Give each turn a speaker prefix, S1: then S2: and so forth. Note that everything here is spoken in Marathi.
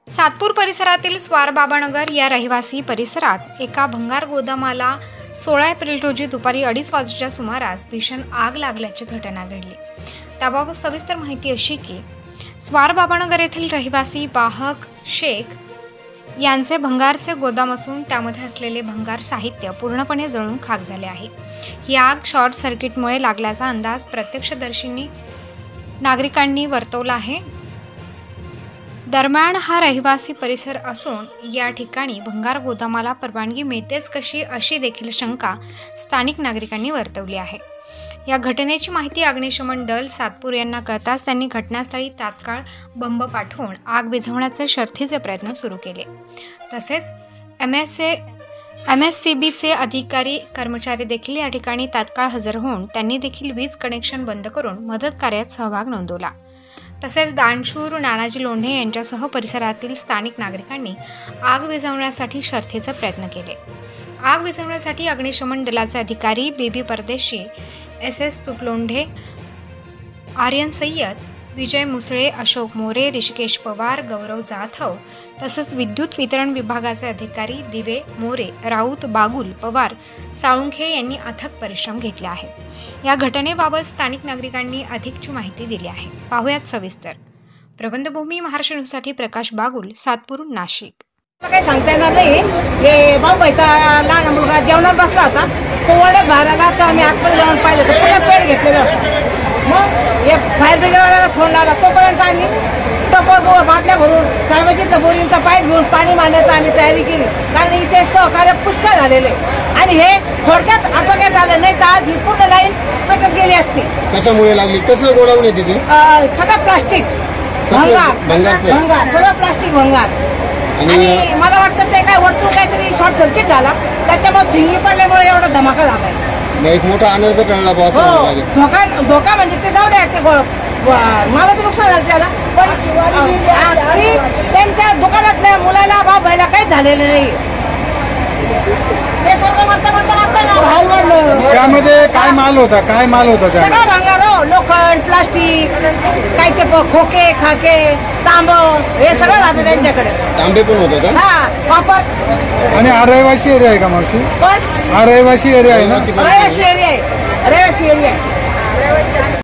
S1: सातपूर परिसरातील स्वारबाबानगर या रहिवासी परिसरात एका भंगार गोदामाला 16 एप्रिल रोजी दुपारी 2:30 वाजेच्या सुमारास भीषण आग लागल्याची घटना घडली। त्याबाबत सविस्तर माहिती अशी की स्वारबाबानगर येथील रहिवासी बाहक शेख यांचे भंगारचे गोदाम असून त्यामध्ये असलेले भंगार साहित्य पूर्णपणे जळून खाक झाले आहे। ही आग शॉर्ट सर्किटमुळे लागल्याचा अंदाज प्रत्यक्षदर्शींनी नागरिकांनी वर्तवला आहे। दरम्यान हा रहिवासी परिसर असून या ठिकाणी भंगार गोदामाला परवानगी मिळतेच कशी अशी देखील शंका स्थानिक नागरिकांनी वर्तवली आहे। या घटनेची माहिती अग्निशमन दल सातपूर यांना कळताच त्यांनी घटनास्थळी तात्काळ बंब पाठवून आग विझवण्याचे शर्थीचे प्रयत्न सुरू केले। तसेच MSCBचे अधिकारी कर्मचारी देखील या ठिकाणी तात्काळ हजर होऊन त्यांनी देखील वीज कनेक्शन बंद करून मदत कार्यात सहभाग नोंदवला। तसेच दानशूर नानाजी लोंढे यांच्यासह परिसरातील स्थानिक नागरिकांनी आग विझवण्यासाठी शर्थीचे प्रयत्न केले। आग विझवण्यासाठी अग्निशमन दलाचे अधिकारी बेबी परदेशी, SS तुपलोंढे, आर्यन सय्यद, विजय मुसळे, अशोक मोरे, ऋषिकेश पवार, गौरव जाधव तसेच विद्युत वितरण विभागाचे अधिकारी दिवे मोरे, राऊत, बागुल, पवार, साळुंखे यांनी अथक परिश्रम घेतले आहेत। या घटनेबाबत स्थानिक नागरिकांनी अधिकची माहिती दिली आहे। पाहुयात सविस्तर। प्रबंधभूमी महाराष्ट्र न्यूजसाठी प्रकाश बागुल, सातपूर, नाशिक।
S2: काही सांगता येणार नाही। हे भाऊबाईचा लहान मुलगा जेवणात बसला होता, तो वड्यात बाहेर आला तर आम्ही आतमध्ये जाऊन पाहिलं तर पुन्हा पेट घेतलेलं। मग हे फायर ब्रिगेडवाल्याला फोन लावला, तोपर्यंत आम्ही टपर बाटल्या भरून साहेबांच्या बोरींचा पाईप घेऊन पाणी मारण्याची आम्ही तयारी केली, कारण इथे सहकार्य पुष्कळ झालेले आणि हे थोडक्यात आटोक्यात आलं नाही तर आज ही पूर्ण लाईन पेटत गेली असती।
S3: कशामुळे लागली? कसं गोडाऊन आहे तिथे?
S2: सगळं प्लास्टिक भंगार, सगळं प्लास्टिक भंगार। आणि मला वाटतं ते काय वरतून काहीतरी शॉर्ट सर्किट झाला, त्याच्यामुळे थिंगी पडल्यामुळे एवढा धमाका झाला।
S3: एक मोठा आनंद कळला बॉस।
S2: धोका म्हणजे ते जाऊ द्या, ते मला तर नुकसान झालं त्याला, पण त्यांच्या दुकानातल्या मुलाला बाबाला काहीच झालेलं नाही।
S3: त्यामध्ये काय माल होता?
S2: सगळं भंगार हो, लोखंड, प्लास्टिक, काही ते खोके खाके तांब हे सगळं राहतं त्यांच्याकडे।
S3: तांबे पण होते का?
S2: हा, वापर।
S3: आणि हा रहिवासी एरिया आहे का मावशी?
S2: पण
S3: हा रहिवासी एरिया आहे ना?
S2: रहिवासी एरिया आहे।